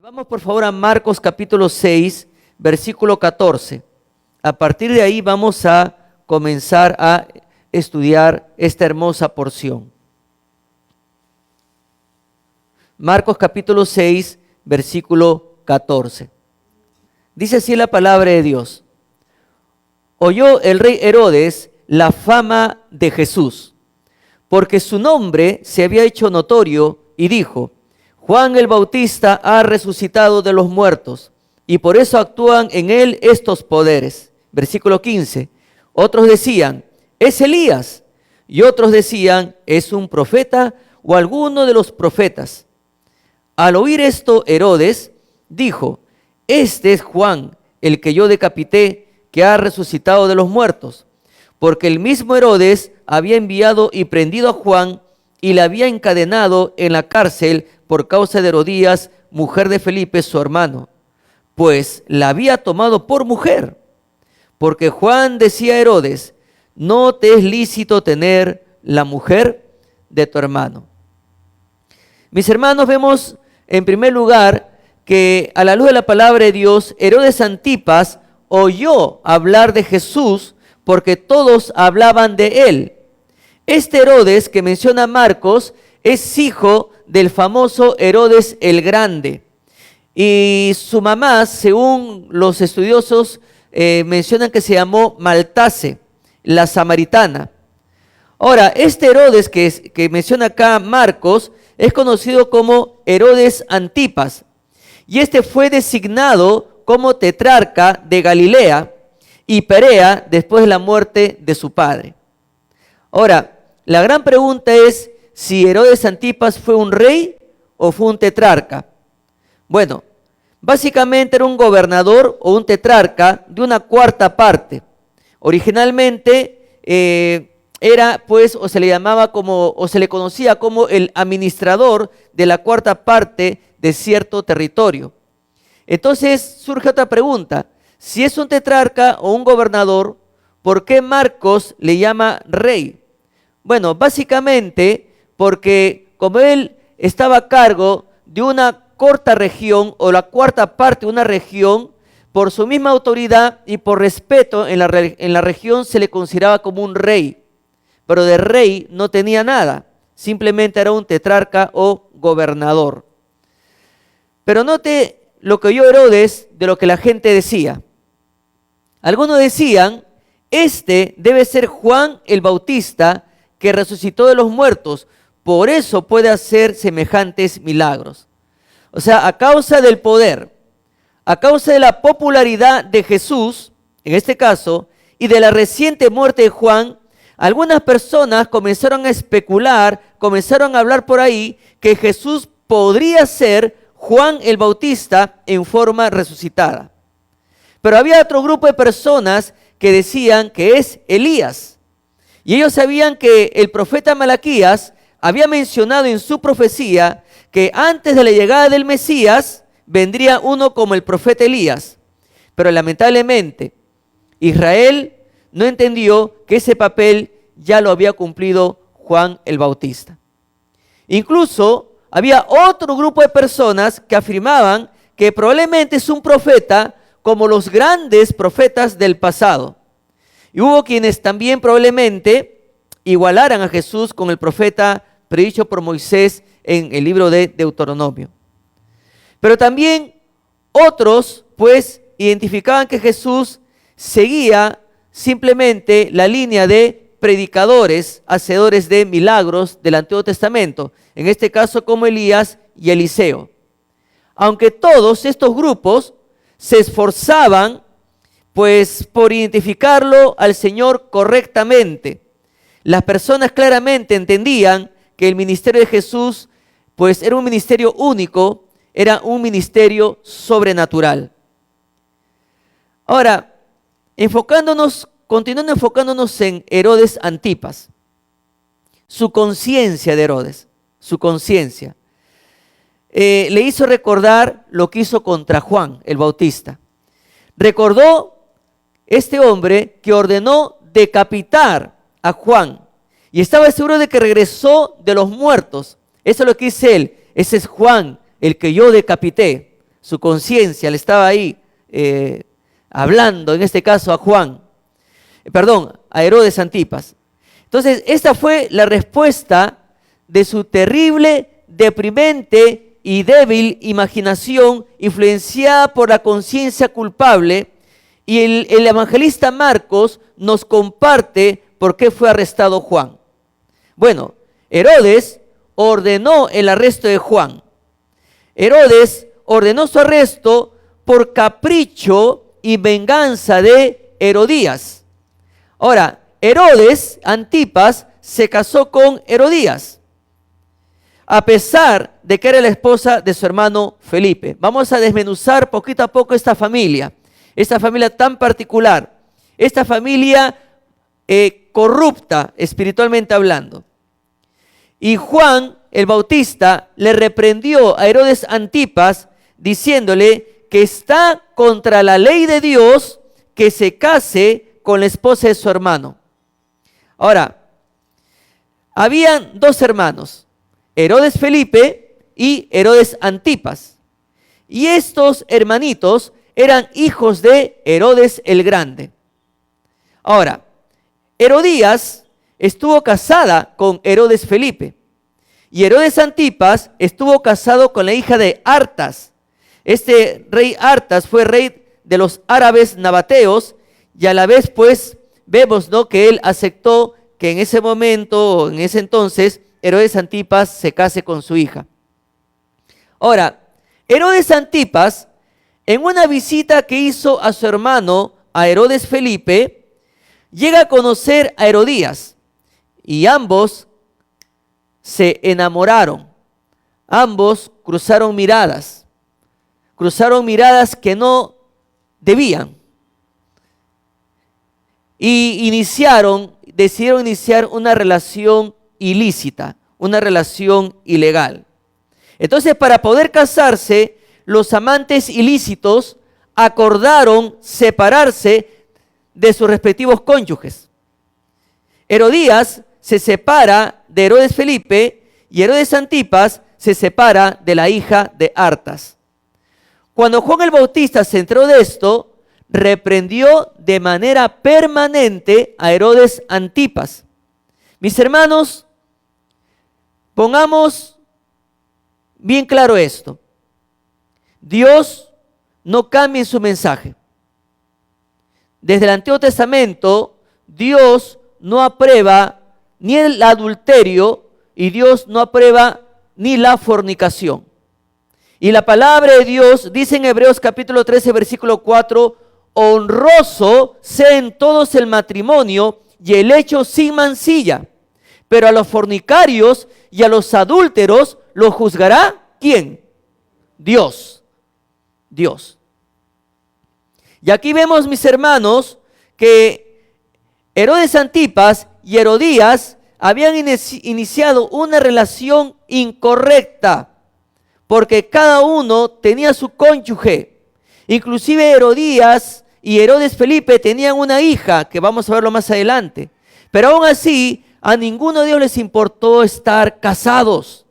Vamos por favor a Marcos capítulo 6, versículo 14. A partir de ahí vamos a comenzar a estudiar esta hermosa porción. Marcos capítulo 6, versículo 14. Dice así la palabra de Dios. Oyó el rey Herodes la fama de Jesús, porque su nombre se había hecho notorio, y dijo: Juan el Bautista ha resucitado de los muertos, y por eso actúan en él estos poderes. Versículo 15. Otros decían: es Elías, y otros decían: es un profeta o alguno de los profetas. Al oír esto, Herodes dijo: este es Juan, el que yo decapité, que ha resucitado de los muertos. Porque el mismo Herodes había enviado y prendido a Juan, y le había encadenado en la cárcel por causa de Herodías, mujer de Felipe, su hermano, pues la había tomado por mujer. Porque Juan decía a Herodes: no te es lícito tener la mujer de tu hermano. Mis hermanos, vemos en primer lugar que a la luz de la palabra de Dios, Herodes Antipas oyó hablar de Jesús porque todos hablaban de él. Este Herodes que menciona Marcos es hijo del famoso Herodes el Grande, y su mamá, según los estudiosos, mencionan que se llamó Maltase, la samaritana. Ahora, este Herodes que menciona acá Marcos es conocido como Herodes Antipas, y este fue designado como tetrarca de Galilea y Perea después de la muerte de su padre. Ahora, la gran pregunta es si Herodes Antipas fue un rey o fue un tetrarca. Bueno, básicamente era un gobernador o un tetrarca de una cuarta parte. Originalmente era pues, o se le llamaba como, o se le conocía como el administrador de la cuarta parte de cierto territorio. Entonces surge otra pregunta: si es un tetrarca o un gobernador, ¿por qué Marcos le llama rey? Bueno, básicamente porque como él estaba a cargo de una corta región o la cuarta parte de una región, por su misma autoridad y por respeto en la región se le consideraba como un rey, pero de rey no tenía nada, simplemente era un tetrarca o gobernador. Pero note lo que oyó Herodes de lo que la gente decía. Algunos decían: este debe ser Juan el Bautista, que resucitó de los muertos, por eso puede hacer semejantes milagros. O sea, a causa del poder, a causa de la popularidad de Jesús, en este caso, y de la reciente muerte de Juan, algunas personas comenzaron a especular, comenzaron a hablar por ahí que Jesús podría ser Juan el Bautista en forma resucitada. Pero había otro grupo de personas que decían que es Elías. Y ellos sabían que el profeta Malaquías había mencionado en su profecía que antes de la llegada del Mesías vendría uno como el profeta Elías. Pero lamentablemente Israel no entendió que ese papel ya lo había cumplido Juan el Bautista. Incluso había otro grupo de personas que afirmaban que probablemente es un profeta como los grandes profetas del pasado. Y hubo quienes también probablemente igualaran a Jesús con el profeta predicho por Moisés en el libro de Deuteronomio. Pero también otros pues identificaban que Jesús seguía simplemente la línea de predicadores, hacedores de milagros del Antiguo Testamento, en este caso como Elías y Eliseo. Aunque todos estos grupos se esforzaban pues por identificarlo al Señor correctamente, las personas claramente entendían que el ministerio de Jesús pues era un ministerio único, era un ministerio sobrenatural. Ahora, continuando enfocándonos en Herodes Antipas, su conciencia de Herodes, su conciencia, le hizo recordar lo que hizo contra Juan el Bautista. Recordó este hombre que ordenó decapitar a Juan y estaba seguro de que regresó de los muertos. Eso es lo que dice él: ese es Juan, el que yo decapité. su conciencia le estaba ahí hablando, en este caso a Herodes Antipas. Entonces, esta fue la respuesta de su terrible, deprimente y débil imaginación, influenciada por la conciencia culpable, y el evangelista Marcos nos comparte por qué fue arrestado Juan. Bueno, Herodes ordenó el arresto de Juan. Herodes ordenó su arresto por capricho y venganza de Herodías. Ahora, Herodes Antipas se casó con Herodías, a pesar de que era la esposa de su hermano Felipe. Vamos a desmenuzar poquito a poco esta familia tan particular, esta familia corrupta espiritualmente hablando. Y Juan el Bautista le reprendió a Herodes Antipas diciéndole que está contra la ley de Dios que se case con la esposa de su hermano. Ahora, habían dos hermanos, Herodes Felipe y Herodes Antipas. Y estos hermanitos eran hijos de Herodes el Grande. Ahora, Herodías estuvo casada con Herodes Felipe. Y Herodes Antipas estuvo casado con la hija de Artas. Este rey Artas fue rey de los árabes nabateos, y a la vez pues vemos, ¿no?, que él aceptó que en ese momento, en ese entonces, Herodes Antipas se case con su hija. Ahora, Herodes Antipas, en una visita que hizo a su hermano, a Herodes Felipe, llega a conocer a Herodías, y ambos se enamoraron. Ambos cruzaron miradas que no debían, y decidieron iniciar una relación ilícita, una relación ilegal. Entonces, para poder casarse, los amantes ilícitos acordaron separarse de sus respectivos cónyuges. Herodías se separa de Herodes Felipe y Herodes Antipas se separa de la hija de Artas. Cuando Juan el Bautista se enteró de esto, reprendió de manera permanente a Herodes Antipas. Mis hermanos, pongamos bien claro esto. Dios no cambia en su mensaje. Desde el Antiguo Testamento, Dios no aprueba ni el adulterio y Dios no aprueba ni la fornicación. Y la palabra de Dios dice en Hebreos capítulo 13, versículo 4, honroso sea en todos el matrimonio y el hecho sin mancilla, pero a los fornicarios y a los adúlteros los juzgará ¿quién? Dios. Y aquí vemos, mis hermanos, que Herodes Antipas y Herodías habían iniciado una relación incorrecta, porque cada uno tenía su cónyuge. Inclusive Herodías y Herodes Felipe tenían una hija, que vamos a verlo más adelante. Pero aún así, a ninguno de ellos les importó estar casados.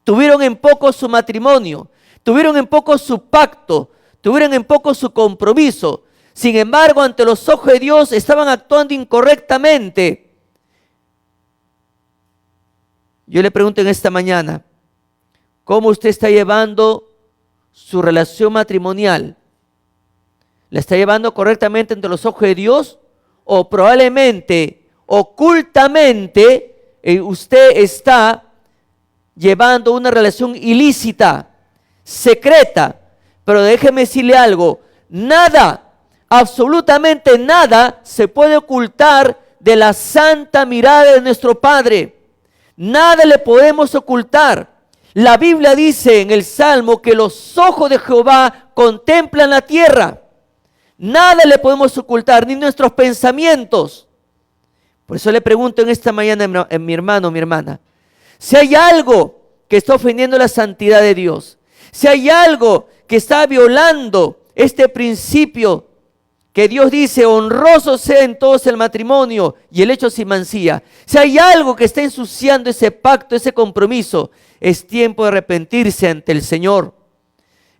Tuvieron en poco su matrimonio, tuvieron en poco su pacto, tuvieron en poco su compromiso. Sin embargo, ante los ojos de Dios estaban actuando incorrectamente. Yo le pregunto en esta mañana, ¿cómo usted está llevando su relación matrimonial? ¿La está llevando correctamente ante los ojos de Dios? ¿O probablemente, ocultamente, usted está llevando una relación ilícita, secreta? Pero déjeme decirle algo, nada, absolutamente nada se puede ocultar de la santa mirada de nuestro Padre. Nada le podemos ocultar. La Biblia dice en el Salmo que los ojos de Jehová contemplan la tierra. Nada le podemos ocultar, ni nuestros pensamientos. Por eso le pregunto en esta mañana, mi hermano, mi hermana, si hay algo que está ofendiendo la santidad de Dios, si hay algo que está violando este principio que Dios dice, honroso sea en todos el matrimonio y el hecho sin mancilla, si hay algo que está ensuciando ese pacto, ese compromiso, es tiempo de arrepentirse ante el Señor.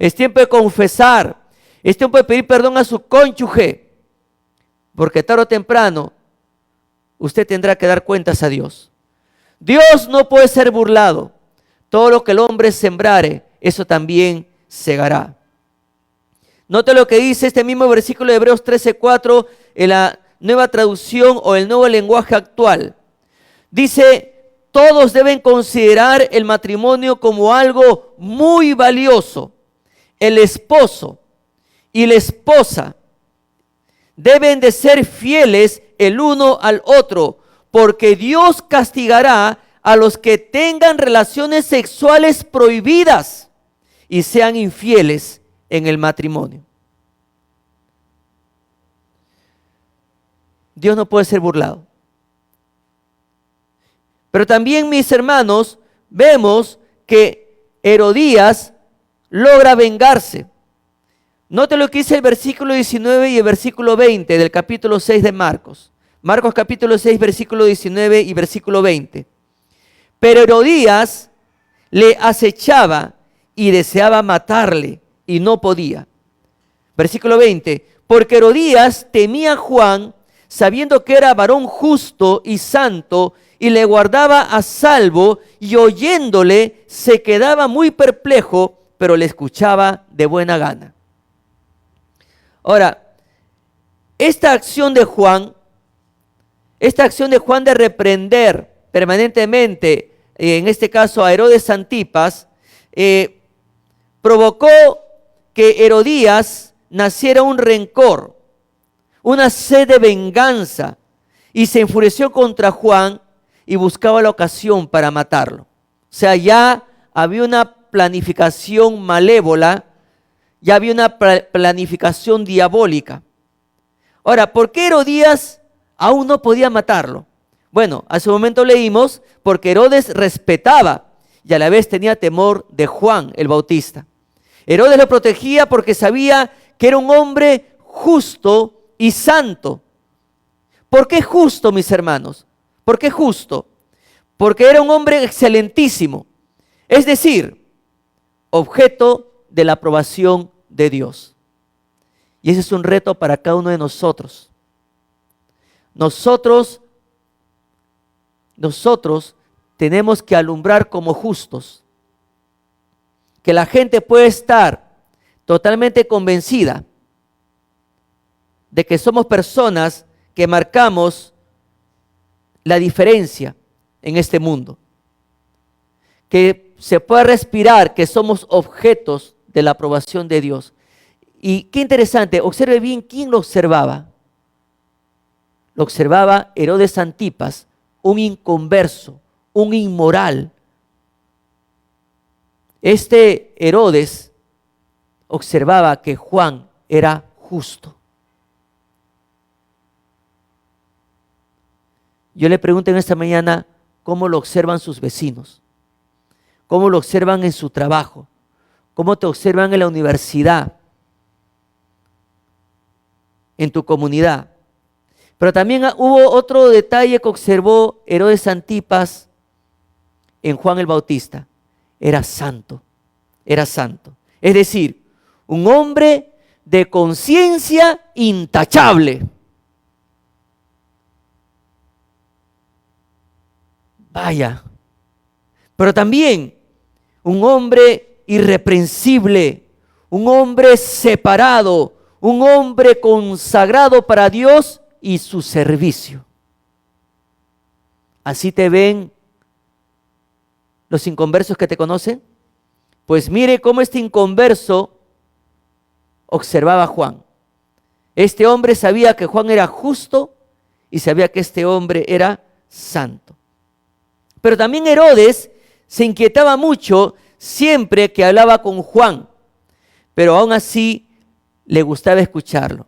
Es tiempo de confesar. Es tiempo de pedir perdón a su cónyuge. Porque tarde o temprano usted tendrá que dar cuentas a Dios. Dios no puede ser burlado. Todo lo que el hombre sembrare, eso también segará. Note lo que dice este mismo versículo de Hebreos 13:4 en la Nueva Traducción o el Nuevo Lenguaje Actual. Dice: todos deben considerar el matrimonio como algo muy valioso. El esposo y la esposa deben de ser fieles el uno al otro, porque Dios castigará a los que tengan relaciones sexuales prohibidas y sean infieles en el matrimonio. Dios no puede ser burlado. Pero también, mis hermanos, vemos que Herodías logra vengarse. Note lo que dice el versículo 19 y el versículo 20 del capítulo 6 de Marcos. Marcos capítulo 6, versículo 19 y versículo 20. Pero Herodías le acechaba y deseaba matarle y no podía. Versículo 20. Porque Herodías temía a Juan, sabiendo que era varón justo y santo, y le guardaba a salvo, y oyéndole se quedaba muy perplejo, pero le escuchaba de buena gana. Ahora, esta acción de Juan de reprender permanentemente, en este caso a Herodes Antipas, provocó que Herodías naciera un rencor, una sed de venganza, y se enfureció contra Juan y buscaba la ocasión para matarlo. O sea, ya había una planificación malévola, ya había una planificación diabólica. Ahora, ¿por qué Herodías aún no podía matarlo? Bueno, hace un momento leímos, porque Herodes respetaba y a la vez tenía temor de Juan el Bautista. Herodes lo protegía porque sabía que era un hombre justo y santo. ¿Por qué justo, mis hermanos? ¿Por qué justo? Porque era un hombre excelentísimo, es decir, objeto de la aprobación de Dios. Y ese es un reto para cada uno de nosotros. Nosotros tenemos que alumbrar como justos. Que la gente puede estar totalmente convencida de que somos personas que marcamos la diferencia en este mundo. Que se pueda respirar que somos objetos de la aprobación de Dios. Y qué interesante, observe bien quién lo observaba. Lo observaba Herodes Antipas, un inconverso, un inmoral. Este Herodes observaba que Juan era justo. Yo le pregunto en esta mañana, ¿cómo lo observan sus vecinos? ¿Cómo lo observan en su trabajo? ¿Cómo te observan en la universidad? En tu comunidad. Pero también hubo otro detalle que observó Herodes Antipas en Juan el Bautista. Era santo, era santo. Es decir, un hombre de conciencia intachable. Vaya, pero también un hombre irreprensible, un hombre separado, un hombre consagrado para Dios y su servicio. ¿Así te ven los inconversos que te conocen? Pues mire cómo este inconverso observaba a Juan. Este hombre sabía que Juan era justo y sabía que este hombre era santo. Pero también Herodes se inquietaba mucho siempre que hablaba con Juan, pero aún así le gustaba escucharlo.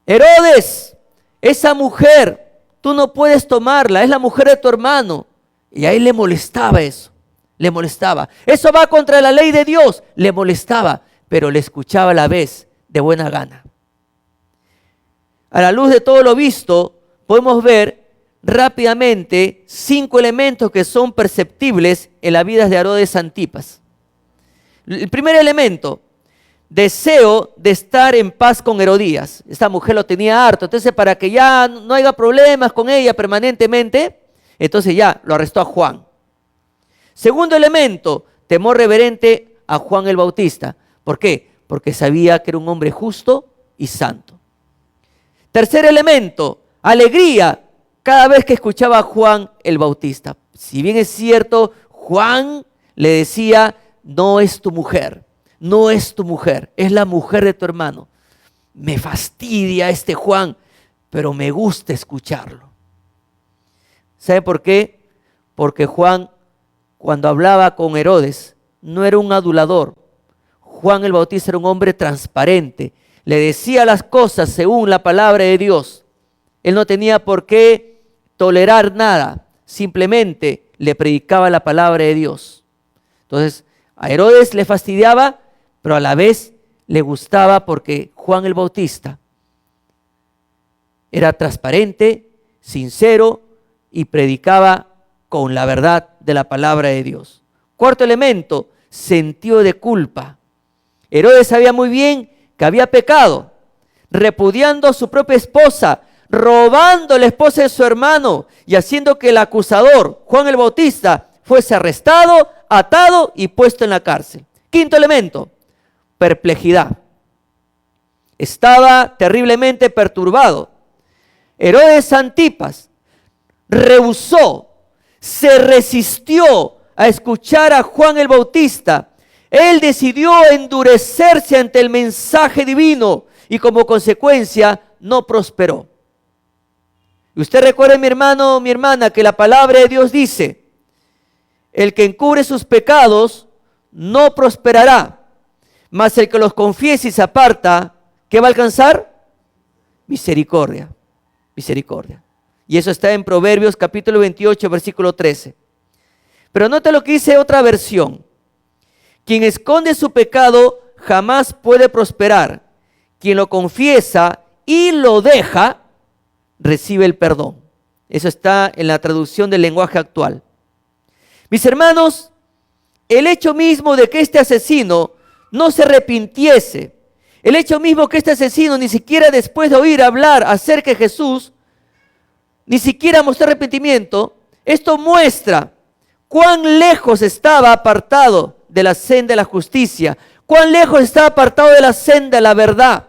Herodes, esa mujer, tú no puedes tomarla, es la mujer de tu hermano. Y a él le molestaba eso, le molestaba. Eso va contra la ley de Dios, le molestaba, pero le escuchaba a la vez de buena gana. A la luz de todo lo visto, podemos ver rápidamente 5 elementos que son perceptibles en la vida de Herodes Antipas. El primer elemento, deseo de estar en paz con Herodías. Esta mujer lo tenía harto, entonces para que ya no haya problemas con ella permanentemente, entonces ya lo arrestó a Juan. Segundo elemento, temor reverente a Juan el Bautista. ¿Por qué? Porque sabía que era un hombre justo y santo. Tercer elemento, alegría cada vez que escuchaba a Juan el Bautista. Si bien es cierto, Juan le decía, no es tu mujer, no es tu mujer, es la mujer de tu hermano. Me fastidia este Juan, pero me gusta escucharlo. ¿Sabe por qué? Porque Juan, cuando hablaba con Herodes, no era un adulador. Juan el Bautista era un hombre transparente. Le decía las cosas según la palabra de Dios. Él no tenía por qué tolerar nada. Simplemente le predicaba la palabra de Dios. Entonces, a Herodes le fastidiaba, pero a la vez le gustaba porque Juan el Bautista era transparente, sincero y predicaba con la verdad de la palabra de Dios. Cuarto elemento, sentido de culpa. Herodes sabía muy bien que había pecado, repudiando a su propia esposa, robando la esposa de su hermano y haciendo que el acusador, Juan el Bautista, fuese arrestado, atado y puesto en la cárcel. Quinto elemento, perplejidad. Estaba terriblemente perturbado. Herodes Antipas rehusó, se resistió a escuchar a Juan el Bautista. Él decidió endurecerse ante el mensaje divino y como consecuencia no prosperó. Y usted recuerde, mi hermano, mi hermana, que la palabra de Dios dice, el que encubre sus pecados no prosperará, mas el que los confiese y se aparta, ¿qué va a alcanzar? Misericordia, misericordia. Y eso está en Proverbios capítulo 28, versículo 13. Pero nota lo que dice otra versión. Quien esconde su pecado jamás puede prosperar. Quien lo confiesa y lo deja, recibe el perdón. Eso está en la traducción del lenguaje actual. Mis hermanos, el hecho mismo de que este asesino no se arrepintiese, el hecho mismo que este asesino ni siquiera después de oír hablar acerca de Jesús, ni siquiera mostró arrepentimiento, esto muestra cuán lejos estaba apartado de la senda de la justicia, cuán lejos estaba apartado de la senda de la verdad,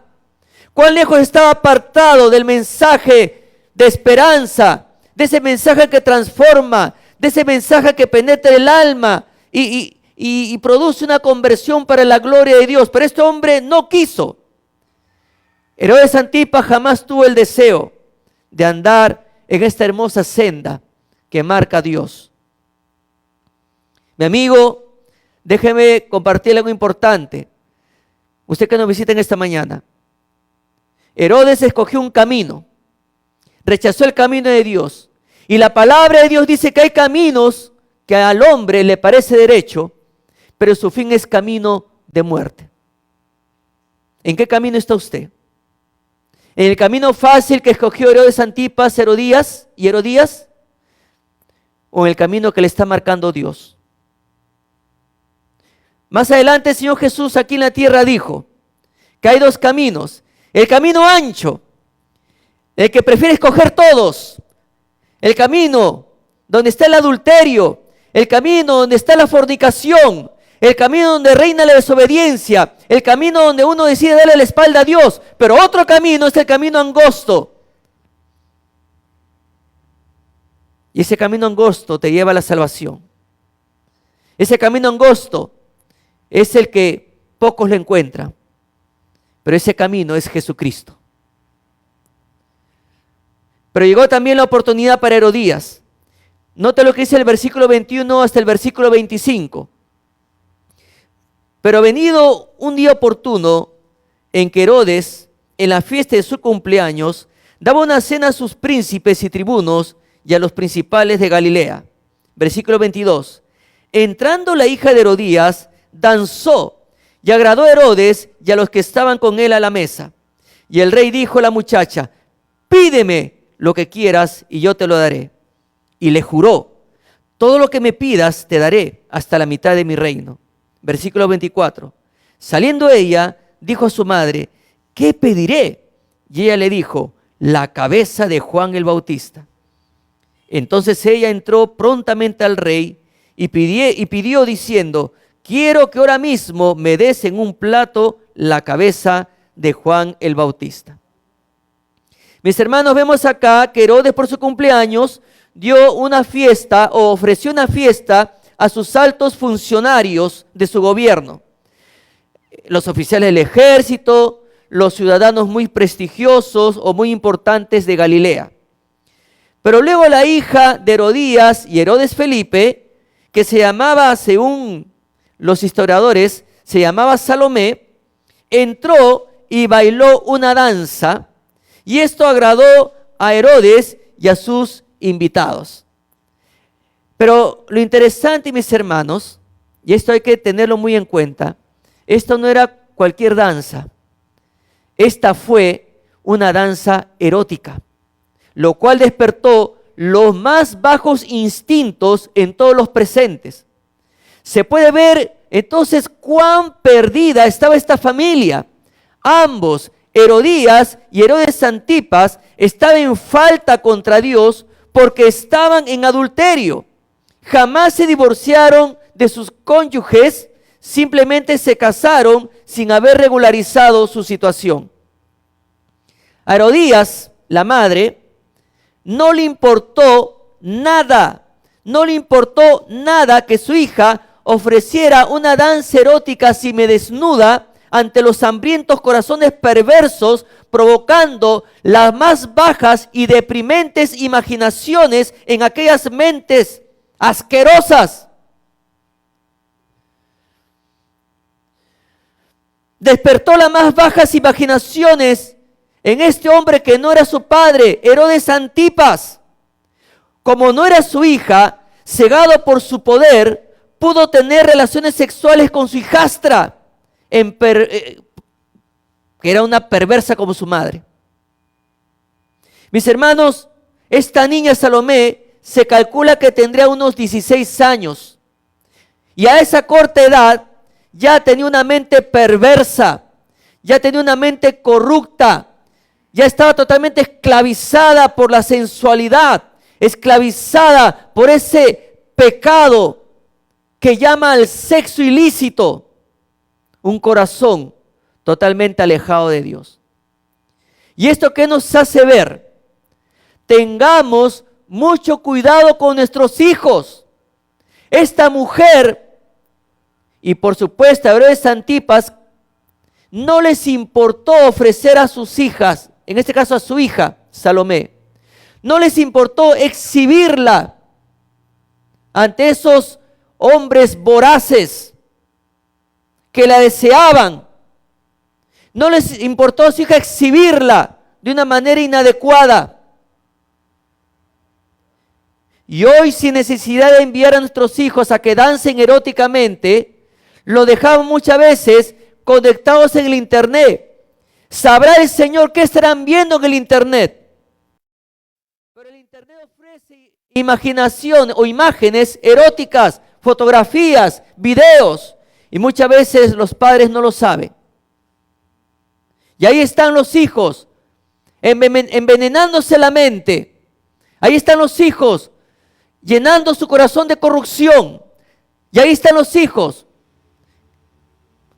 cuán lejos estaba apartado del mensaje de esperanza, de ese mensaje que transforma, de ese mensaje que penetra el alma y produce una conversión para la gloria de Dios. Pero este hombre no quiso. Herodes Antipas jamás tuvo el deseo de andar en esta hermosa senda que marca Dios. Mi amigo, déjeme compartir algo importante. Usted que nos visita en esta mañana. Herodes escogió un camino, rechazó el camino de Dios. Y la palabra de Dios dice que hay caminos que al hombre le parece derecho, pero su fin es camino de muerte. ¿En qué camino está usted? ¿En el camino fácil que escogió Herodes Antipas, Herodías? ¿O en el camino que le está marcando Dios? Más adelante el Señor Jesús aquí en la tierra dijo que hay dos caminos. El camino ancho, el que prefiere escoger todos. El camino donde está el adulterio, el camino donde está la fornicación, el camino donde reina la desobediencia, el camino donde uno decide darle la espalda a Dios. Pero otro camino es el camino angosto. Y ese camino angosto te lleva a la salvación. Ese camino angosto es el que pocos le encuentran. Pero ese camino es Jesucristo. Pero llegó también la oportunidad para Herodías. Nota lo que dice el versículo 21 hasta el versículo 25. Pero venido un día oportuno en que Herodes, en la fiesta de su cumpleaños, daba una cena a sus príncipes y tribunos y a los principales de Galilea. Versículo 22. Entrando la hija de Herodías, danzó y agradó a Herodes y a los que estaban con él a la mesa. Y el rey dijo a la muchacha, pídeme lo que quieras y yo te lo daré. Y le juró, todo lo que me pidas te daré hasta la mitad de mi reino. Versículo 24. Saliendo ella, dijo a su madre, ¿qué pediré? Y ella le dijo, la cabeza de Juan el Bautista. Entonces ella entró prontamente al rey y pidió diciendo, quiero que ahora mismo me des en un plato la cabeza de Juan el Bautista. Mis hermanos, vemos acá que Herodes por su cumpleaños dio una fiesta o ofreció una fiesta a sus altos funcionarios de su gobierno. Los oficiales del ejército, los ciudadanos muy prestigiosos o muy importantes de Galilea. Pero luego la hija de Herodías y Herodes Felipe, que se llamaba, según los historiadores, se llamaba Salomé, entró y bailó una danza, y esto agradó a Herodes y a sus invitados. Pero lo interesante, mis hermanos, y esto hay que tenerlo muy en cuenta, esto no era cualquier danza. Esta fue una danza erótica, lo cual despertó los más bajos instintos en todos los presentes. Se puede ver entonces cuán perdida estaba esta familia. Ambos, Herodías y Herodes Antipas, estaban en falta contra Dios porque estaban en adulterio. Jamás se divorciaron de sus cónyuges, simplemente se casaron sin haber regularizado su situación. A Herodías, la madre, no le importó nada que su hija ofreciera una danza erótica semidesnuda ante los hambrientos corazones perversos, provocando las más bajas y deprimentes imaginaciones en aquellas mentes asquerosas. Despertó las más bajas imaginaciones en este hombre que no era su padre, Herodes Antipas. Como no era su hija, cegado por su poder, pudo tener relaciones sexuales con su hijastra, que era una perversa como su madre. Mis hermanos, esta niña Salomé se calcula que tendría unos 16 años. Y a esa corta edad ya tenía una mente perversa, ya tenía una mente corrupta, ya estaba totalmente esclavizada por la sensualidad, esclavizada por ese pecado que llama al sexo ilícito, un corazón totalmente alejado de Dios. ¿Y esto qué nos hace ver? Tengamos mucho cuidado con nuestros hijos. Esta mujer, y por supuesto a Herodes Antipas, no les importó ofrecer a sus hijas, en este caso a su hija, Salomé, no les importó exhibirla ante esos hombres voraces que la deseaban. No les importó a su hija exhibirla de una manera inadecuada. Y hoy, sin necesidad de enviar a nuestros hijos a que dancen eróticamente, lo dejamos muchas veces conectados en el internet. Sabrá el Señor qué estarán viendo en el internet. Pero el internet ofrece imaginación o imágenes eróticas, fotografías, videos, y muchas veces los padres no lo saben. Y ahí están los hijos envenenándose la mente. Ahí están los hijos llenando su corazón de corrupción. Y ahí están los hijos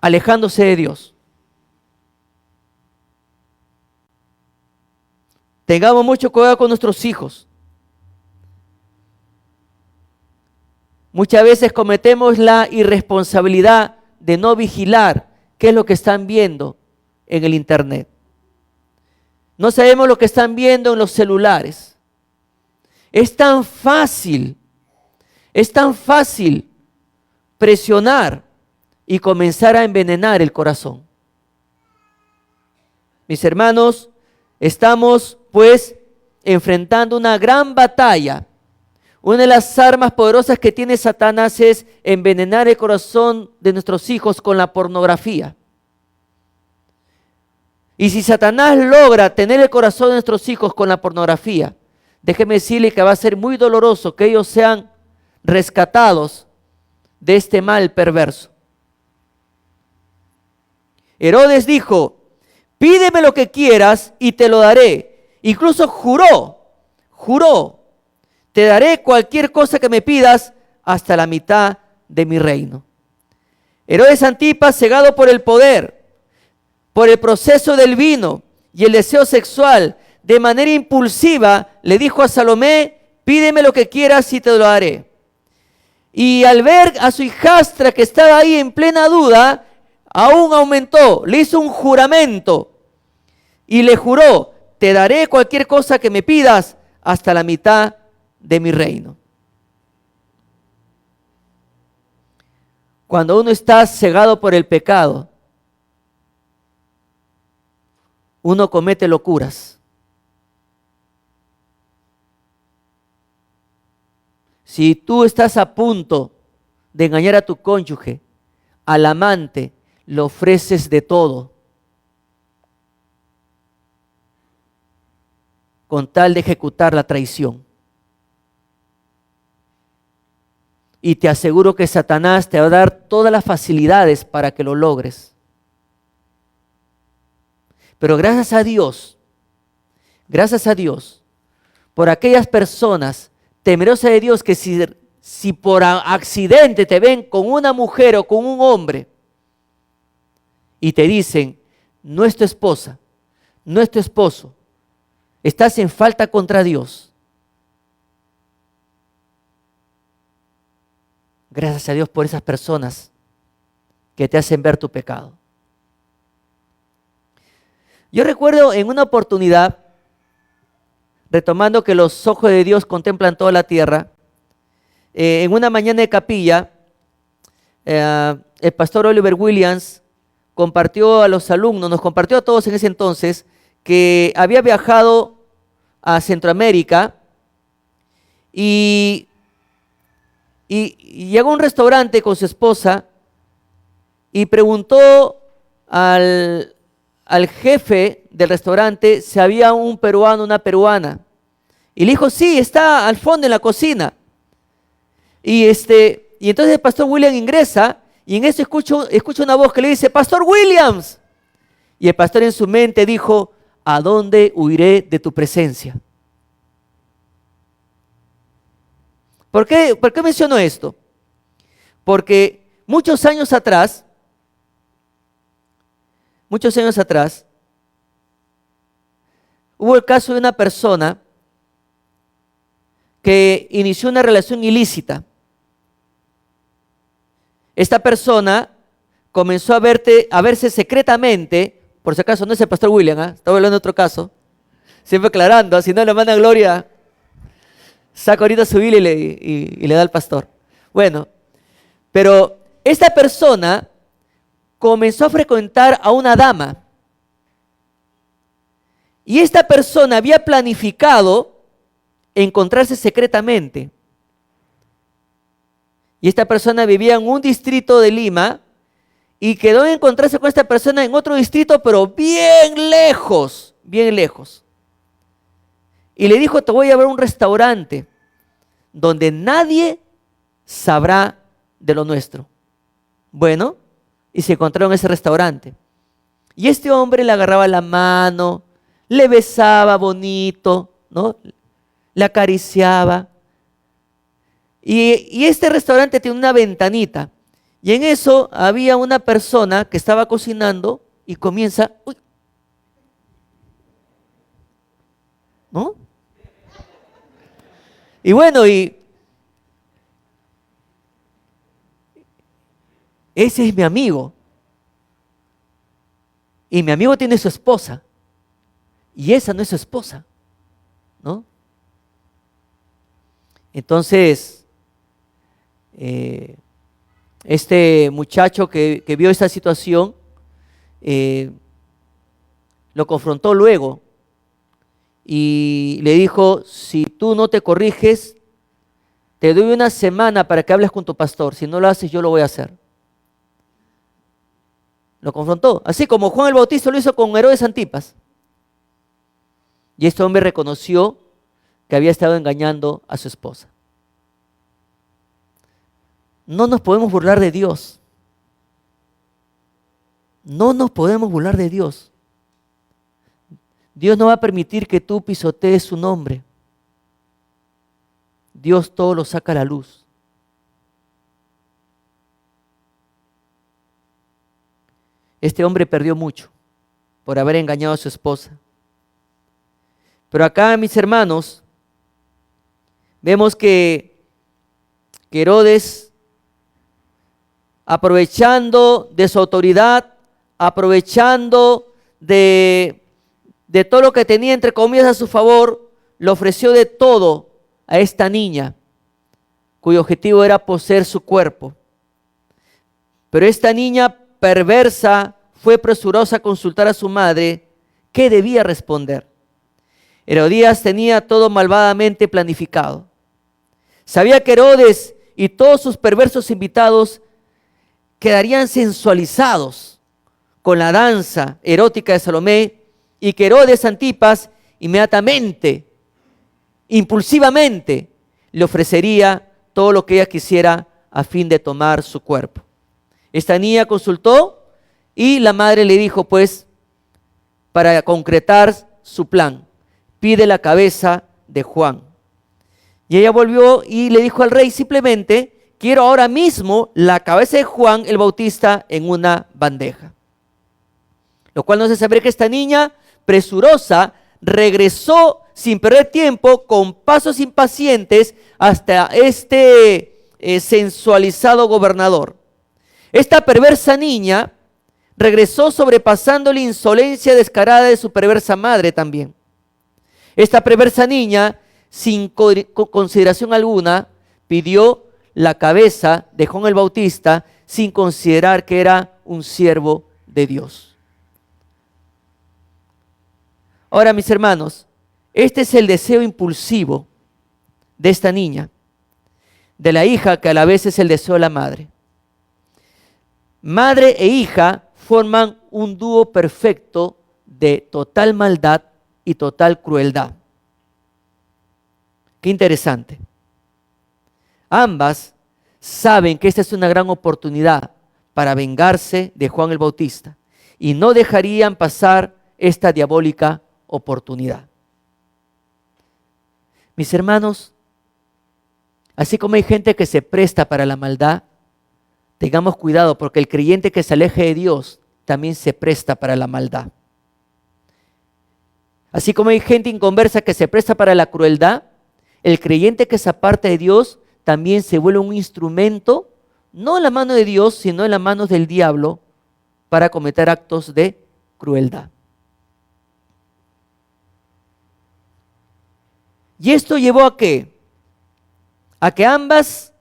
alejándose de Dios. Tengamos mucho cuidado con nuestros hijos. Muchas veces cometemos la irresponsabilidad de no vigilar qué es lo que están viendo en el internet. No sabemos lo que están viendo en los celulares. Es tan fácil presionar y comenzar a envenenar el corazón. Mis hermanos, estamos pues enfrentando una gran batalla. Una de las armas poderosas que tiene Satanás es envenenar el corazón de nuestros hijos con la pornografía. Y si Satanás logra tener el corazón de nuestros hijos con la pornografía, déjeme decirle que va a ser muy doloroso que ellos sean rescatados de este mal perverso. Herodes dijo: pídeme lo que quieras y te lo daré. Incluso juró, te daré cualquier cosa que me pidas hasta la mitad de mi reino. Herodes Antipas, cegado por el poder, por el proceso del vino y el deseo sexual, de manera impulsiva le dijo a Salomé: pídeme lo que quieras y te lo daré. Y al ver a su hijastra que estaba ahí en plena duda, aún aumentó, le hizo un juramento y le juró: te daré cualquier cosa que me pidas hasta la mitad de mi reino. Cuando uno está cegado por el pecado, uno comete locuras. Si tú estás a punto de engañar a tu cónyuge, al amante, le ofreces de todo, con tal de ejecutar la traición. Y te aseguro que Satanás te va a dar todas las facilidades para que lo logres. Pero gracias a Dios, por aquellas personas temerosas de Dios que si por accidente te ven con una mujer o con un hombre y te dicen: no es tu esposa, no es tu esposo, estás en falta contra Dios. Gracias a Dios por esas personas que te hacen ver tu pecado. Yo recuerdo en una oportunidad, retomando que los ojos de Dios contemplan toda la tierra, en una mañana de capilla, el pastor Oliver Williams compartió a los alumnos, nos compartió a todos en ese entonces, que había viajado a Centroamérica y llegó a un restaurante con su esposa y preguntó al jefe del restaurante si había un peruano, una peruana. Y le dijo: sí, está al fondo en la cocina. Y entonces el pastor William ingresa y en eso escucho una voz que le dice: Pastor Williams. Y el pastor en su mente dijo: ¿a dónde huiré de tu presencia? ¿Por qué menciono esto? Porque muchos años atrás, hubo el caso de una persona que inició una relación ilícita. Esta persona comenzó a verse secretamente, por si acaso no es el pastor William, estaba hablando de otro caso, siempre aclarando, si no le manda gloria, saca ahorita su Biblia y le da al pastor. Bueno, pero esta persona comenzó a frecuentar a una dama. Y esta persona había planificado encontrarse secretamente. Y esta persona vivía en un distrito de Lima y quedó de encontrarse con esta persona en otro distrito, pero bien lejos, bien lejos. Y le dijo: te voy a llevar a un restaurante donde nadie sabrá de lo nuestro. Bueno, y se encontraron en ese restaurante. Y este hombre le agarraba la mano, le besaba bonito, ¿no? Le acariciaba. Y este restaurante tiene una ventanita. Y en eso había una persona que estaba cocinando y comienza, uy, ¿no? Y bueno, y ese es mi amigo. Y mi amigo tiene su esposa. Y esa no es su esposa, ¿no? Entonces, este muchacho que vio esta situación, lo confrontó luego y le dijo: si tú no te corriges, te doy una semana para que hables con tu pastor. Si no lo haces, yo lo voy a hacer. Lo confrontó, así como Juan el Bautista lo hizo con Herodes Antipas. Y este hombre reconoció que había estado engañando a su esposa. No nos podemos burlar de Dios. No nos podemos burlar de Dios. Dios no va a permitir que tú pisotees su nombre. Dios todo lo saca a la luz. Este hombre perdió mucho por haber engañado a su esposa. Pero acá, mis hermanos, vemos que Herodes, aprovechando de su autoridad, aprovechando de todo lo que tenía entre comillas a su favor, le ofreció de todo a esta niña, cuyo objetivo era poseer su cuerpo. Pero esta niña perversa fue presurosa a consultar a su madre qué debía responder. Herodías tenía todo malvadamente planificado. Sabía que Herodes y todos sus perversos invitados quedarían sensualizados con la danza erótica de Salomé, y que Herodes Antipas inmediatamente, impulsivamente, le ofrecería todo lo que ella quisiera a fin de tomar su cuerpo. Esta niña consultó y la madre le dijo, pues, para concretar su plan, pide la cabeza de Juan. Y ella volvió y le dijo al rey, simplemente, quiero ahora mismo la cabeza de Juan el Bautista en una bandeja. Lo cual nos hace saber que esta niña presurosa regresó sin perder tiempo, con pasos impacientes, hasta este sensualizado gobernador. Esta perversa niña regresó sobrepasando la insolencia descarada de su perversa madre también. Esta perversa niña, sin consideración alguna, pidió la cabeza de Juan el Bautista sin considerar que era un siervo de Dios. Ahora, mis hermanos, este es el deseo impulsivo de esta niña, de la hija, que a la vez es el deseo de la madre. Madre e hija forman un dúo perfecto de total maldad y total crueldad. Qué interesante. Ambas saben que esta es una gran oportunidad para vengarse de Juan el Bautista y no dejarían pasar esta diabólica oportunidad. Mis hermanos, así como hay gente que se presta para la maldad, tengamos cuidado, porque el creyente que se aleje de Dios también se presta para la maldad. Así como hay gente inconversa que se presta para la crueldad, el creyente que se aparta de Dios también se vuelve un instrumento, no en la mano de Dios, sino en las manos del diablo, para cometer actos de crueldad. ¿Y esto llevó a qué? A que ambas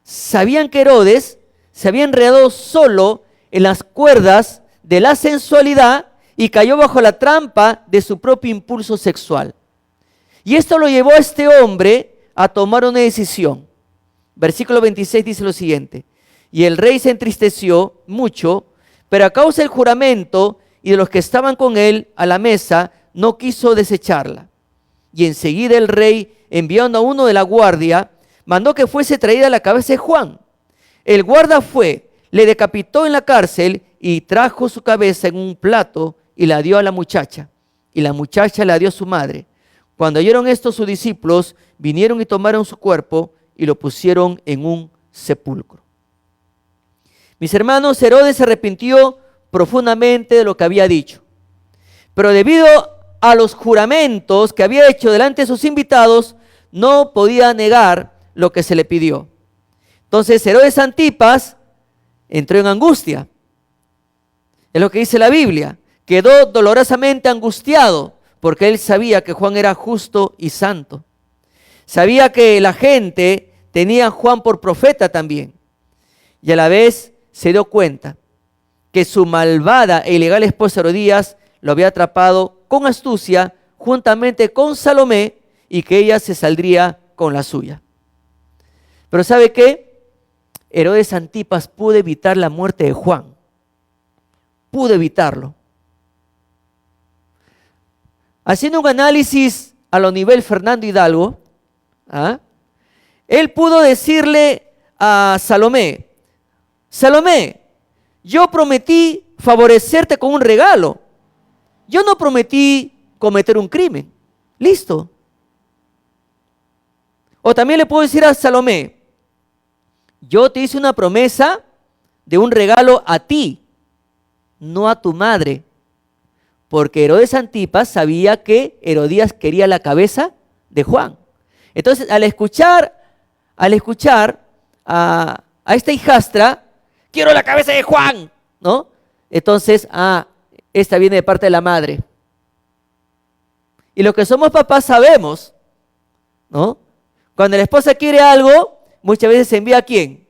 sabían que Herodes se había enredado solo en las cuerdas de la sensualidad y cayó bajo la trampa de su propio impulso sexual. Y esto lo llevó a este hombre a tomar una decisión. Versículo 26 dice lo siguiente: y el rey se entristeció mucho, pero a causa del juramento y de los que estaban con él a la mesa, no quiso desecharla. Y enseguida el rey, enviando a uno de la guardia, mandó que fuese traída la cabeza de Juan. El guarda fue, le decapitó en la cárcel y trajo su cabeza en un plato y la dio a la muchacha. Y la muchacha la dio a su madre. Cuando oyeron esto, sus discípulos vinieron y tomaron su cuerpo y lo pusieron en un sepulcro. Mis hermanos, Herodes se arrepintió profundamente de lo que había dicho. Pero debido a los juramentos que había hecho delante de sus invitados, no podía negar lo que se le pidió. Entonces Herodes Antipas entró en angustia. Es lo que dice la Biblia. Quedó dolorosamente angustiado porque él sabía que Juan era justo y santo. Sabía que la gente tenía a Juan por profeta también. Y a la vez se dio cuenta que su malvada e ilegal esposa Herodías lo había atrapado con astucia juntamente con Salomé y que ella se saldría con la suya. Pero ¿sabe qué? Herodes Antipas pudo evitar la muerte de Juan. Pudo evitarlo. Haciendo un análisis a lo nivel Fernando Hidalgo, él pudo decirle a Salomé: Salomé, yo prometí favorecerte con un regalo. Yo no prometí cometer un crimen. Listo. O también le puedo decir a Salomé, yo te hice una promesa de un regalo a ti, no a tu madre. Porque Herodes Antipas sabía que Herodías quería la cabeza de Juan. Entonces, al escuchar a esta hijastra, quiero la cabeza de Juan, ¿no? Entonces, esta viene de parte de la madre. Y los que somos papás sabemos, ¿no? Cuando la esposa quiere algo, muchas veces se envía ¿a quién?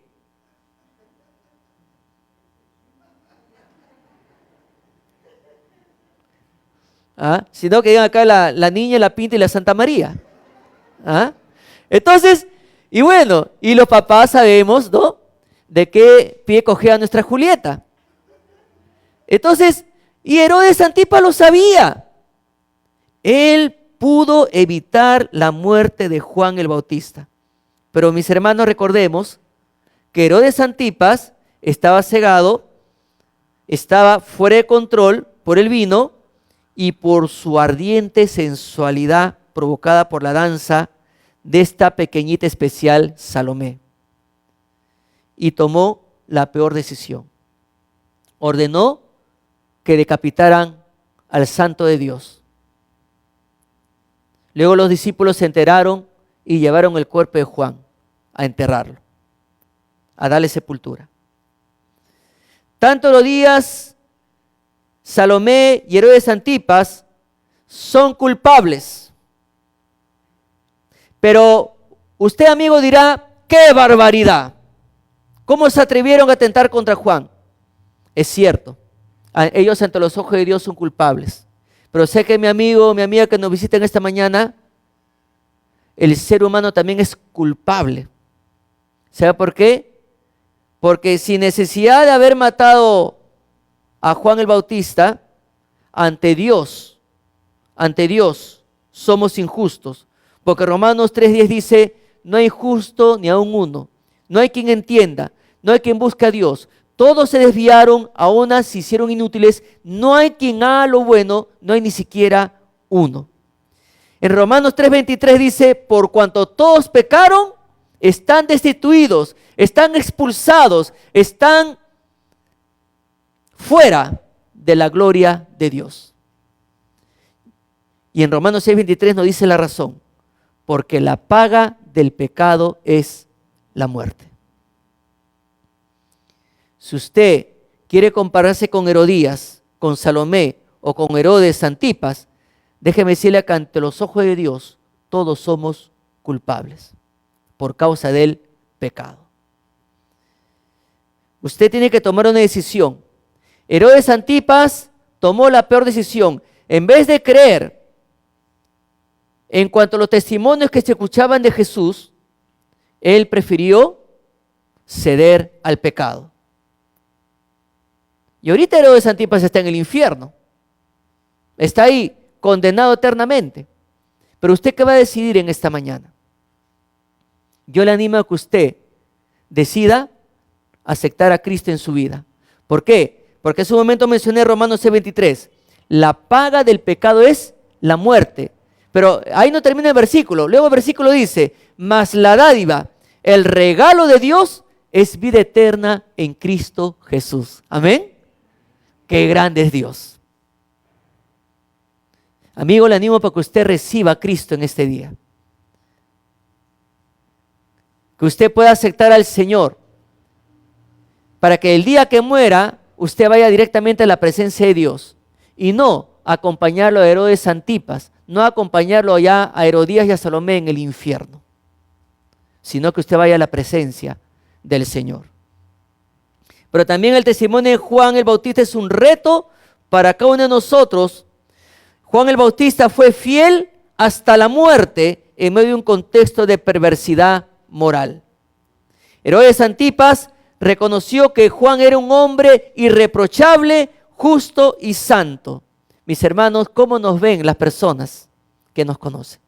Sino que llegan acá la Niña, la Pinta y la Santa María. Entonces, y bueno, y los papás sabemos, ¿no? De qué pie cojea nuestra Julieta. Entonces, y Herodes Antipas lo sabía. Él pudo evitar la muerte de Juan el Bautista. Pero mis hermanos, recordemos que Herodes Antipas estaba cegado, estaba fuera de control por el vino y por su ardiente sensualidad provocada por la danza de esta pequeñita especial Salomé. Y tomó la peor decisión. Ordenó que decapitaran al Santo de Dios. Luego los discípulos se enteraron y llevaron el cuerpo de Juan a enterrarlo, a darle sepultura. Tanto Herodías, Salomé y Herodes Antipas son culpables. Pero usted, amigo, dirá, ¡qué barbaridad! ¿Cómo se atrevieron a atentar contra Juan? Es cierto, ellos ante los ojos de Dios son culpables. Pero sé que mi amigo, mi amiga que nos visita en esta mañana, el ser humano también es culpable. ¿Sabe por qué? Porque sin necesidad de haber matado a Juan el Bautista, ante Dios somos injustos. Porque Romanos 3:10 dice, no hay justo ni aun uno, no hay quien entienda, no hay quien busque a Dios. Todos se desviaron, a unas se hicieron inútiles, no hay quien haga lo bueno, no hay ni siquiera uno. En Romanos 3:23 dice, por cuanto todos pecaron, están destituidos, están expulsados, están fuera de la gloria de Dios. Y en Romanos 6:23 nos dice la razón, porque la paga del pecado es la muerte. Si usted quiere compararse con Herodías, con Salomé o con Herodes Antipas, déjeme decirle que ante los ojos de Dios todos somos culpables por causa del pecado. Usted tiene que tomar una decisión. Herodes Antipas tomó la peor decisión. En vez de creer en cuanto a los testimonios que se escuchaban de Jesús, él prefirió ceder al pecado. Y ahorita Herodes Antipas está en el infierno. Está ahí, condenado eternamente. Pero usted, ¿qué va a decidir en esta mañana? Yo le animo a que usted decida aceptar a Cristo en su vida. ¿Por qué? Porque hace un momento mencioné Romanos 6:23. La paga del pecado es la muerte. Pero ahí no termina el versículo. Luego el versículo dice, mas la dádiva, el regalo de Dios es vida eterna en Cristo Jesús. Amén. Qué grande es Dios. Amigo, le animo para que usted reciba a Cristo en este día. Que usted pueda aceptar al Señor. Para que el día que muera, usted vaya directamente a la presencia de Dios. Y no acompañarlo a Herodes Antipas. No acompañarlo allá a Herodías y a Salomé en el infierno. Sino que usted vaya a la presencia del Señor. Pero también el testimonio de Juan el Bautista es un reto para cada uno de nosotros. Juan el Bautista fue fiel hasta la muerte en medio de un contexto de perversidad moral. Herodes Antipas reconoció que Juan era un hombre irreprochable, justo y santo. Mis hermanos, ¿cómo nos ven las personas que nos conocen?